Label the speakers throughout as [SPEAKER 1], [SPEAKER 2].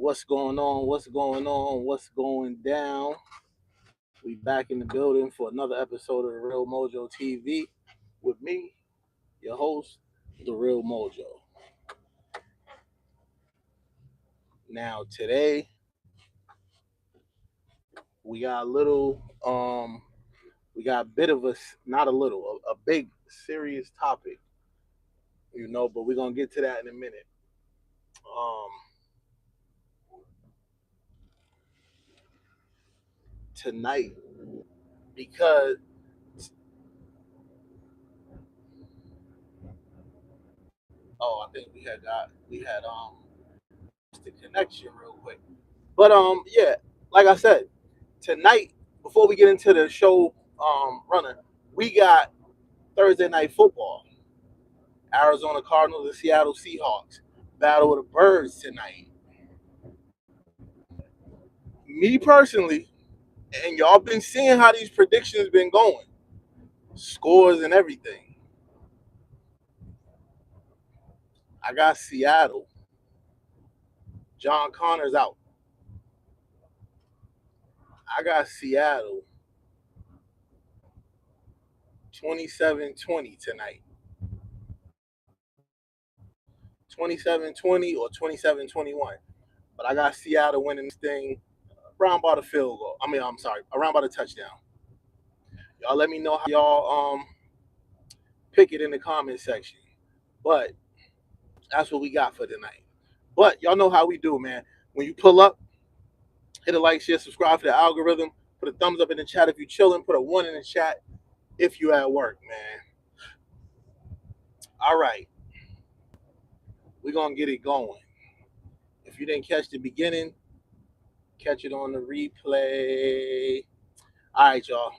[SPEAKER 1] What's going on? What's going on? What's going down? We back in the building for another episode of the Real Mojo TV with me, your host, the Real Mojo. Now today we got a little, we got a bit of not a little, a big serious topic, but we're gonna get to that in a minute. Um, Tonight because I think we had the connection real quick. But yeah, like I said, tonight before we get into the show running, we got Thursday night football. Arizona Cardinals and Seattle Seahawks. Battle of the Birds tonight. Me personally, and y'all been seeing how these predictions been going. Scores and everything. I got Seattle. John Connor's out. I got Seattle 27-20 tonight. 27-20 or 27-21. But I got Seattle winning this thing around by the field goal. I'm sorry, around by the touchdown. Y'all let me know how y'all pick it in the comment section. But that's what we got for tonight. But y'all know how we do, man. When you pull up, hit a like, share, subscribe to the algorithm. Put a thumbs up in the chat if you chilling. Put a 1 in the chat if you at work, man. All right, we're gonna get it going. If you didn't catch the beginning, catch it on the replay. All right, y'all.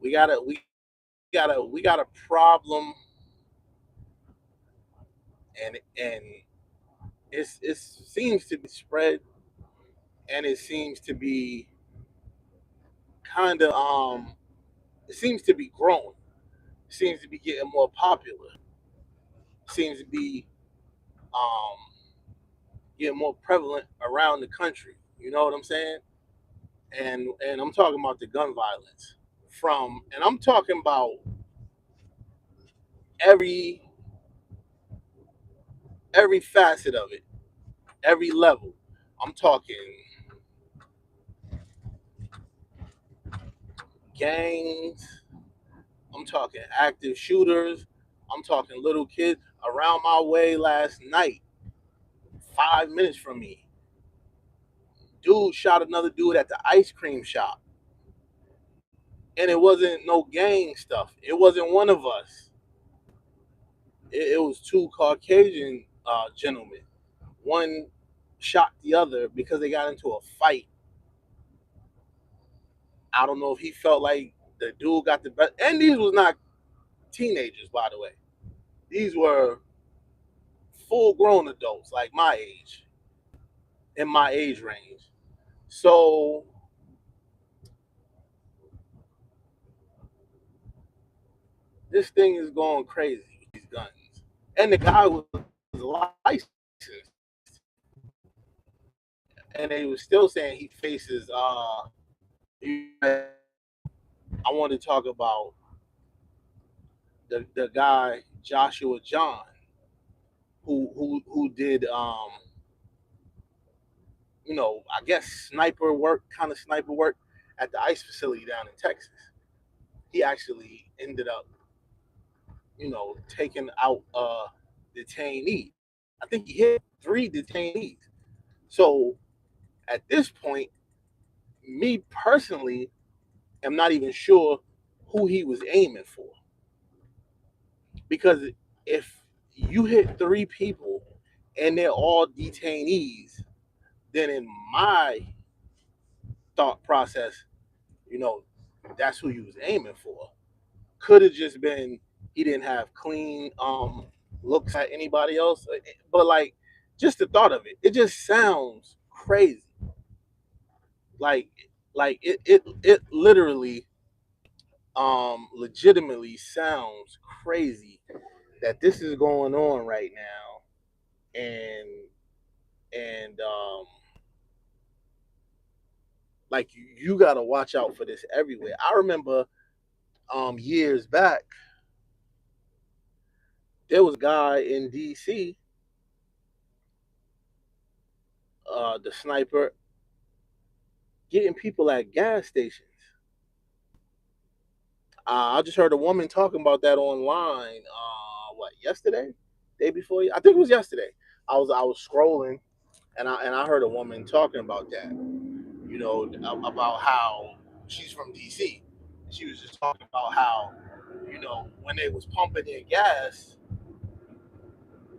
[SPEAKER 1] We got a problem, and it seems to be spread, and it seems to be kind of it seems to be growing. It seems to be getting more popular. It seems to be um getting more prevalent around the country. You know what I'm saying? And I'm talking about the gun violence and I'm talking about every every facet of it, every level. I'm talking gangs. I'm talking active shooters. I'm talking little kids. Around my way last night, 5 minutes from me, dude shot another dude at the ice cream shop. And it wasn't no gang stuff. It wasn't one of us. It was two Caucasian gentlemen. One shot the other because they got into a fight. I don't know if he felt like the dude got the best. And these was not teenagers, by the way. These were full grown adults, like my age, in my age range. So this thing is going crazy with these guns. And the guy was licensed. And they were still saying he faces I want to talk about the guy Joshua John who did I guess sniper work at the ICE facility down in Texas. He actually ended up taking out a detainee. I think he hit 3 detainees. So at this point, me personally am not even sure who he was aiming for, because if you hit 3 people and they're all detainees, then in my thought process, you know, that's who he was aiming for. Could have just been he didn't have clean looks at anybody else, but like just the thought of it just sounds crazy. Like it literally legitimately sounds crazy that this is going on right now, and and like you got to watch out for this everywhere. I remember years back there was a guy in DC, the sniper, getting people at gas stations. I just heard a woman talking about that online. What, yesterday, day before? I think it was yesterday. I was scrolling and I heard a woman talking about that. About how she's from DC. She was just talking about how when they was pumping their gas,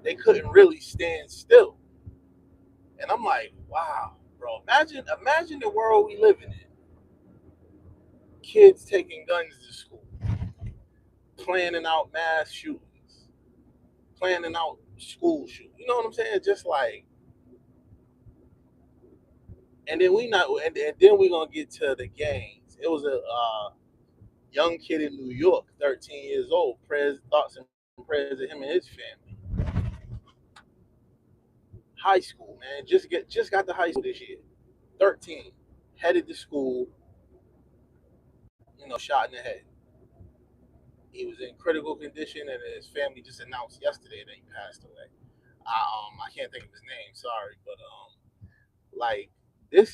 [SPEAKER 1] they couldn't really stand still. And I'm like, wow, bro. Imagine the world we live in. Kids taking guns to school, planning out mass shootings, planning out school shootings. You know what I'm saying? Just like, and then we not, and then we gonna get to the gangs. It was a young kid in New York, 13 years old. Thoughts and prayers of him and his family. High school, man. Just got to high school this year. 13, headed to school. Shot in the head. He was in critical condition, and his family just announced yesterday that he passed away. I can't think of his name. Sorry, but like this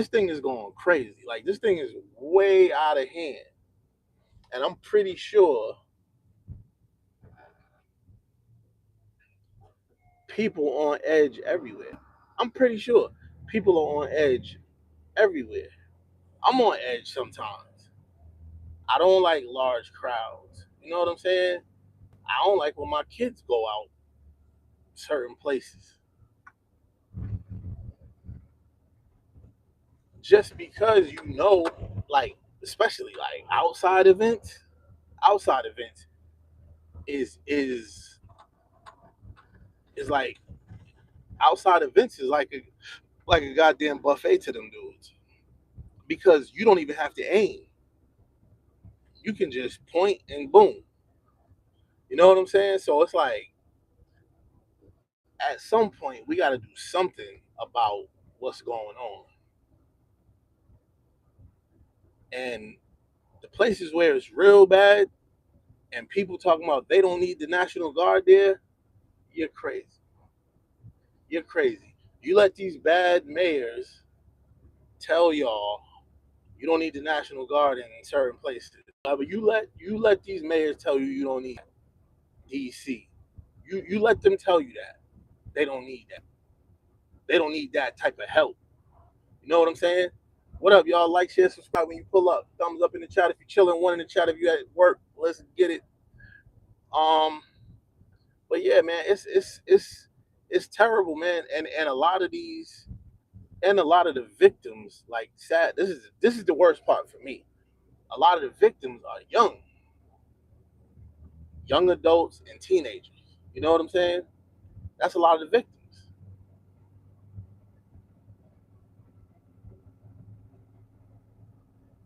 [SPEAKER 1] thing is going crazy. Like this thing is way out of hand, and I'm pretty sure people on edge everywhere. I'm pretty sure people are on edge everywhere. I'm on edge sometimes. I don't like large crowds. You know what I'm saying? I don't like when my kids go out certain places just because like, especially like outside events is like outside events is like a goddamn buffet to them dudes because you don't even have to aim. You can just point and boom. You know what I'm saying? So it's like at some point we got to do something about what's going on. And the places where it's real bad and people talking about they don't need the National Guard there, you're crazy. You're crazy. You let these bad mayors tell y'all you don't need the National Guard in certain places. But you let these mayors tell you don't need DC. You let them tell you that they don't need that. They don't need that type of help. You know what I'm saying? What up, y'all? Like, share, subscribe when you pull up. Thumbs up in the chat if you're chilling. One in the chat if you at work. Let's get it. Um, but yeah, man, it's terrible, man. And a lot of these and a lot of the victims, like, sad. This is the worst part for me. A lot of the victims are young adults and teenagers. You know what I'm saying? That's a lot of the victims.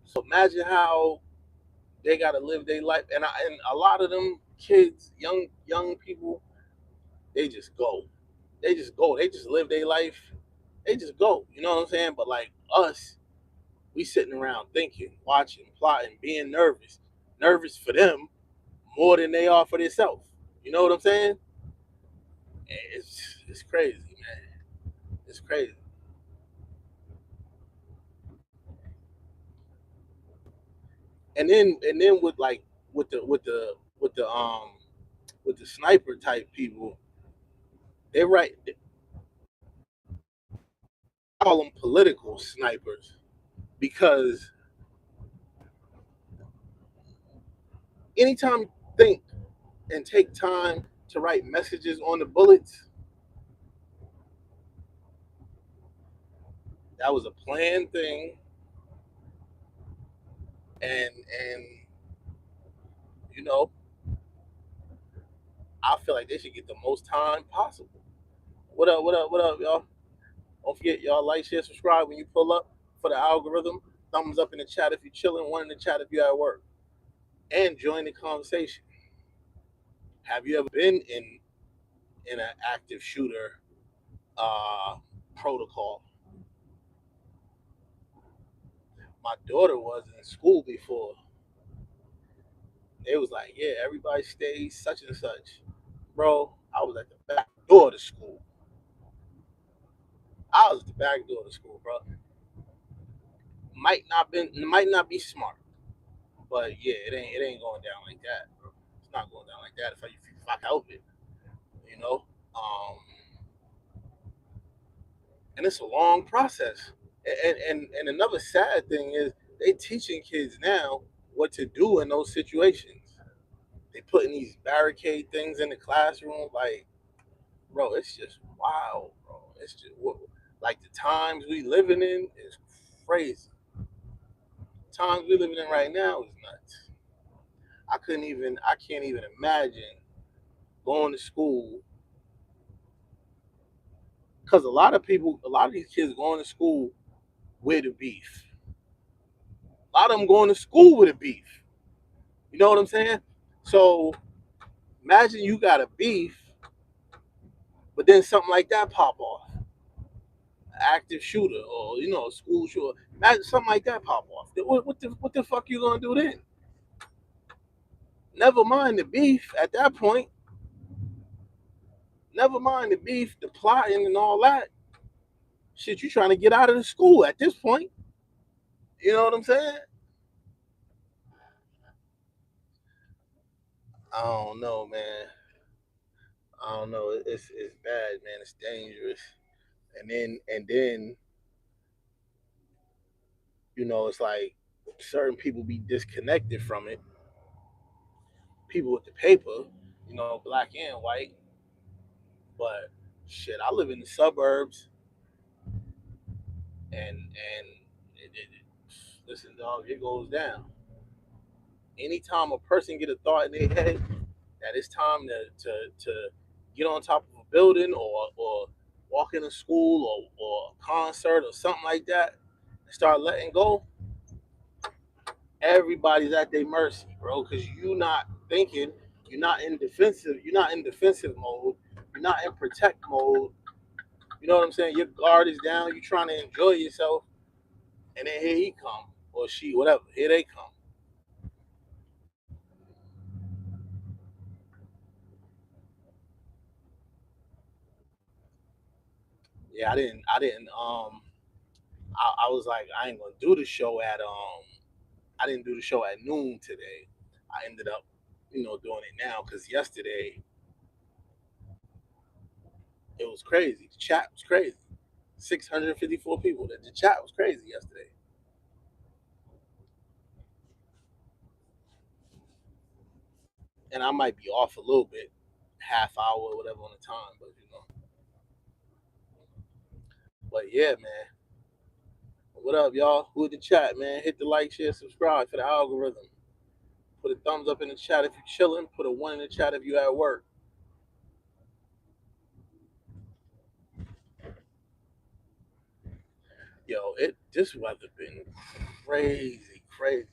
[SPEAKER 1] So imagine how they got to live their life, and a lot of them kids, young people, they just go, they just live their life, they just go. You know what I'm saying? But like us, we sitting around thinking, watching, plotting, being nervous for them more than they are for themselves. You know what I'm saying? It's crazy, man. It's crazy. And then with like with the sniper type people, they right I call them political snipers because anytime you think and take time to write messages on the bullets, that was a planned thing, and you know I feel like they should get the most time possible. What up? What up? What up, y'all? Don't forget, y'all, like, share, subscribe when you pull up for the algorithm. Thumbs up in the chat if you're chilling. One in the chat if you're at work, and join the conversation. Have you ever been in an active shooter uh, protocol. My daughter was in school before. It was like, yeah, everybody stays such and such. Bro, I was at the back door of the school. I was at the back door of the school, bro. Might not be smart, but yeah, it ain't going down like that, bro. It's not going down like that if I help it, you know. Um, and it's a long process. And another sad thing is they teaching kids now what to do in those situations. They putting these barricade things in the classroom, like, bro, it's just wild, bro. It's just like the times we living in is crazy. The times we living in right now is nuts. I can't even imagine going to school because a lot of these kids going to school with a beef. A lot of them going to school with a beef. You know what I'm saying? So imagine you got a beef, but then something like that pop off, active shooter or a school shooter. Imagine something like that pop off. What the fuck you gonna do then? Never mind the beef at that point. Never mind the beef, the plotting and all that. Shit, you trying to get out of the school at this point. You know what I'm saying? I don't know, man. I don't know. It's bad, man. It's dangerous. And then it's like certain people be disconnected from it. People with the paper, black and white. But shit, I live in the suburbs, and listen, dog, it goes down. Anytime a person get a thought in their head that it's time to get on top of a building or walk in a school or a concert or something like that and start letting go, everybody's at their mercy, bro. Because you're not thinking, you're not in defensive mode, you're not in protect mode. You know what I'm saying? Your guard is down. You're trying to enjoy yourself, and then here he come or she, whatever. Here they come. Yeah, I didn't. I was like, I ain't gonna do the show at. I didn't do the show at noon today. I ended up, doing it now because yesterday it was crazy. The chat was crazy. 654 people. The chat was crazy yesterday, and I might be off a little bit, half hour or whatever on the time, but But yeah, man. What up, y'all? Who in the chat, man? Hit the like, share, subscribe for the algorithm. Put a thumbs up in the chat if you're chilling. Put a one in the chat if you at work. Yo, this weather been crazy, crazy,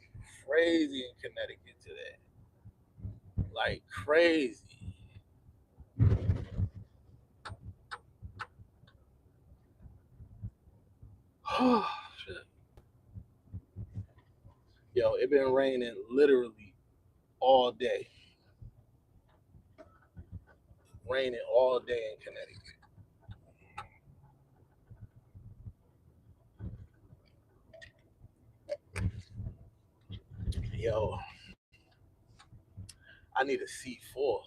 [SPEAKER 1] crazy in Connecticut today. Like crazy. Yo, it been raining literally all day. Raining all day in Connecticut. Yo, I need a C4.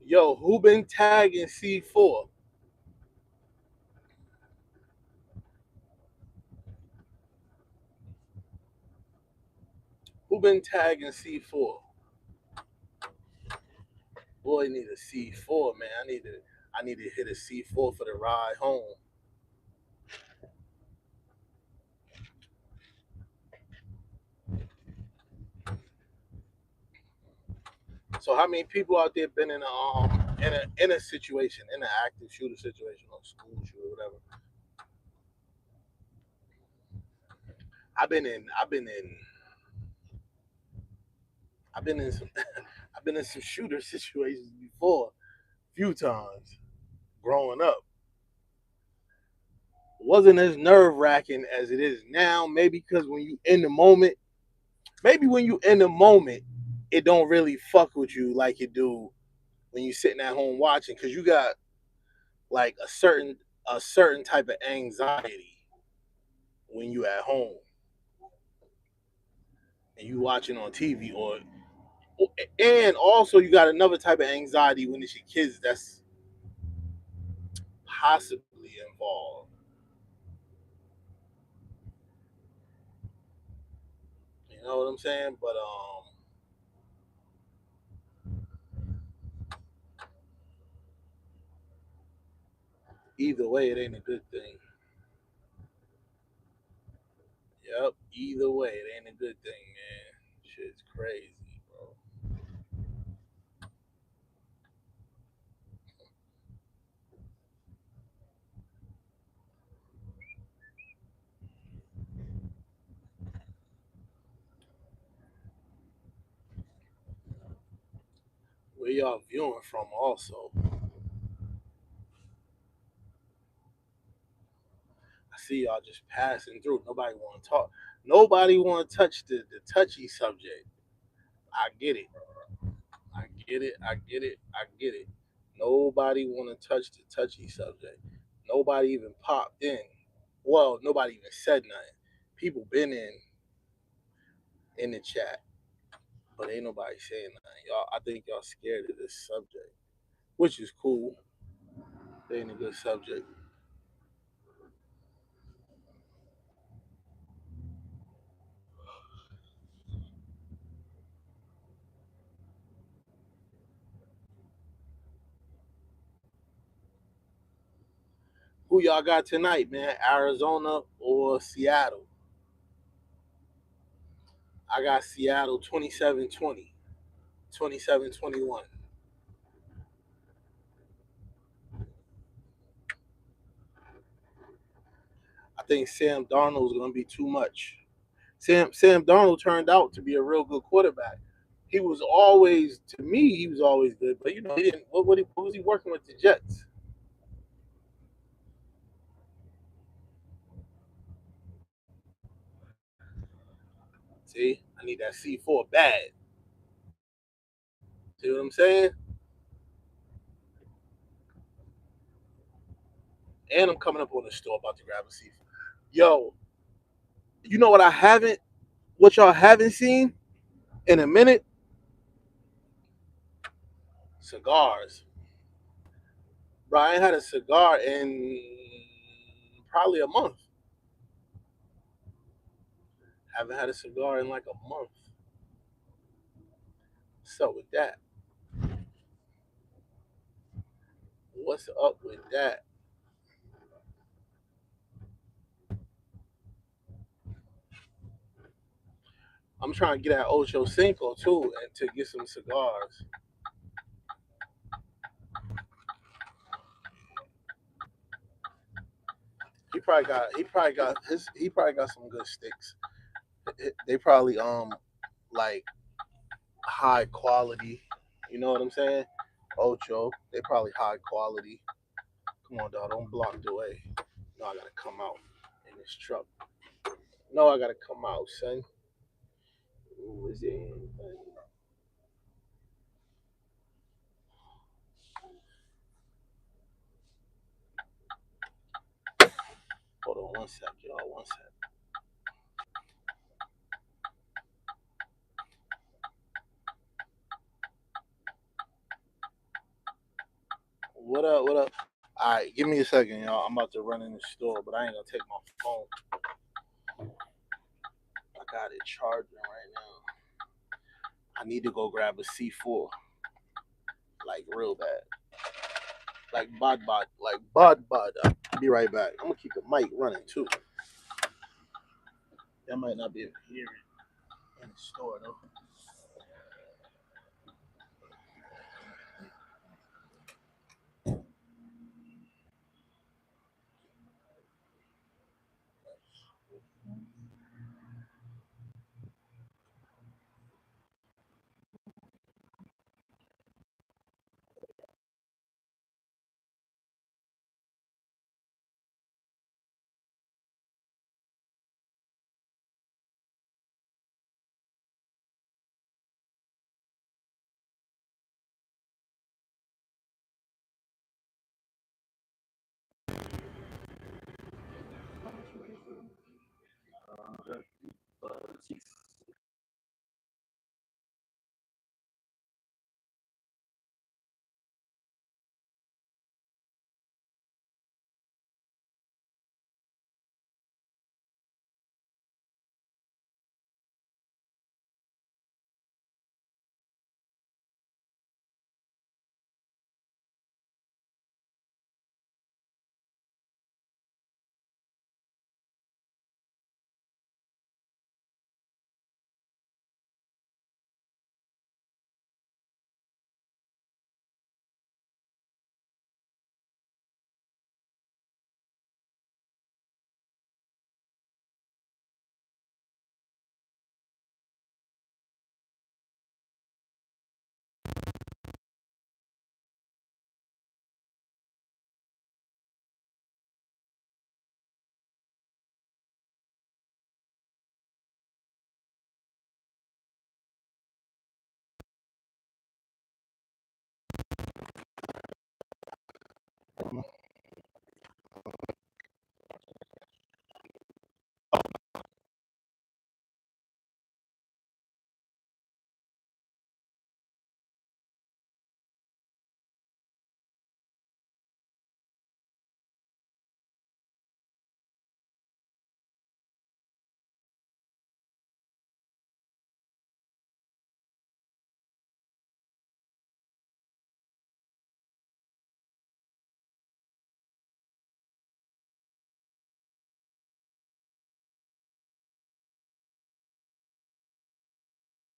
[SPEAKER 1] Yo, who been tagging C4? Who been tagging C4? Boy, need a C4, man. I need to hit a C4 for the ride home. So how many people out there been in a situation, in an active shooter situation or school shooter, whatever? I've been in I've been in I've been in some I've been in some shooter situations before, a few times. growing up wasn't as nerve wracking as it is now. Maybe because when you in the moment, maybe when you in the moment, it don't really fuck with you like it do when you sitting at home watching, because you got like a certain type of anxiety when you at home and you watching on TV, or and also you got another type of anxiety when it's your kids that's possibly involved. You know what I'm saying? But either way, it ain't a good thing. Yep. Either way, it ain't a good thing, man. Shit's crazy, bro. Where y'all viewing from? Also, I see y'all just passing through. Nobody want to talk. Nobody want to touch the touchy subject. I get it. I get it. I get it. I get it. Nobody want to touch the touchy subject. Nobody even popped in. Well, nobody even said nothing. People been in the chat, but ain't nobody saying nothing. Y'all, I think y'all scared of this subject, which is cool. It ain't a good subject. Who y'all got tonight, man? Arizona or Seattle? I got Seattle 27-20, 27-21. I think Sam Darnold's going to be too much. Sam Darnold turned out to be a real good quarterback. He was always, to me, he was always good. But you know, he didn't. What was he working with the Jets? See, I need that C4 bad. See what I'm saying? And I'm coming up on the store about to grab a C4. Yo, you know what I haven't? What y'all haven't seen in a minute? Cigars. Bro, I ain't had a cigar in probably a month. Haven't had a cigar in like a month. So with that, what's up with that? I'm trying to get at Ocho Cinco too, and to get some cigars. He probably got some good sticks. They probably like high quality. You know what I'm saying? Ocho, they probably high quality. Come on, dog, don't block the way. No, I gotta come out in this truck. No, I gotta come out, son. Ooh, is it? Hold on one sec, y'all. One sec. What up? What up? All right, give me a second, y'all. I'm about to run in the store, but I ain't gonna take my phone. I got it charging right now. I need to go grab a C4, like real bad, like bod. I'll be right back. I'm gonna keep the mic running too. That might not be able to hear it in the store though.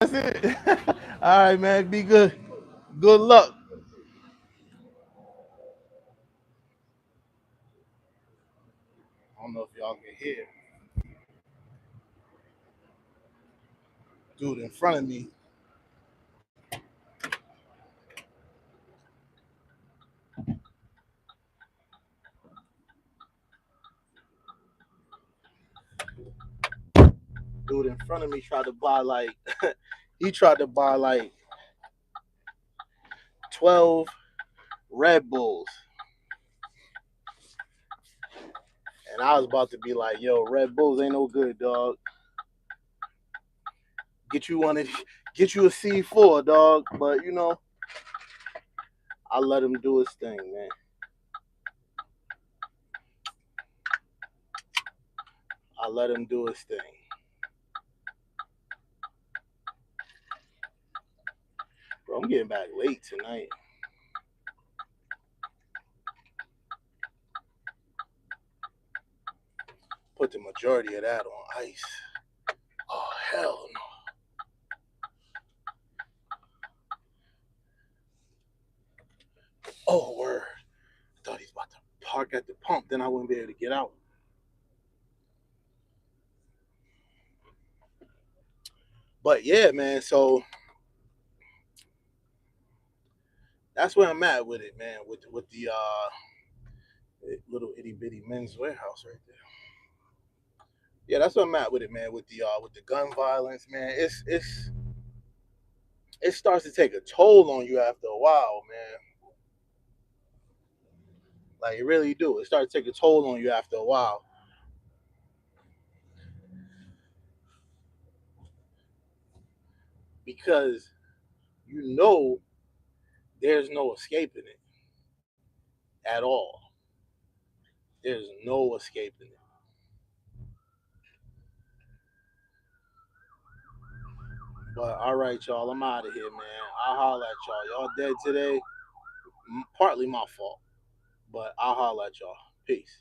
[SPEAKER 1] That's it. All right, man. Be good. Good luck. I don't know if y'all can hear. Dude in front of me. Dude in front of me tried to buy like he tried to buy like 12 Red Bulls. And I was about to be like, yo, Red Bulls ain't no good, dog. Get you one of get you a C4, dog. But you know, I let him do his thing, man. I let him do his thing. Bro, I'm getting back late tonight. Put the majority of that on ice. Oh, hell no. Oh, word. I thought he's about to park at the pump. Then I wouldn't be able to get out. But yeah, man. So that's where I'm at with it, man. With the little itty bitty men's warehouse right there. Yeah, that's where I'm at with it, man. With the gun violence, man. It starts to take a toll on you after a while, man. Like it really do. It starts to take a toll on you after a while because you know there's no escaping it at all. There's no escaping it. But all right, y'all, I'm out of here, man. I'll holler at y'all. Y'all dead today. Partly my fault, but I'll holler at y'all. Peace.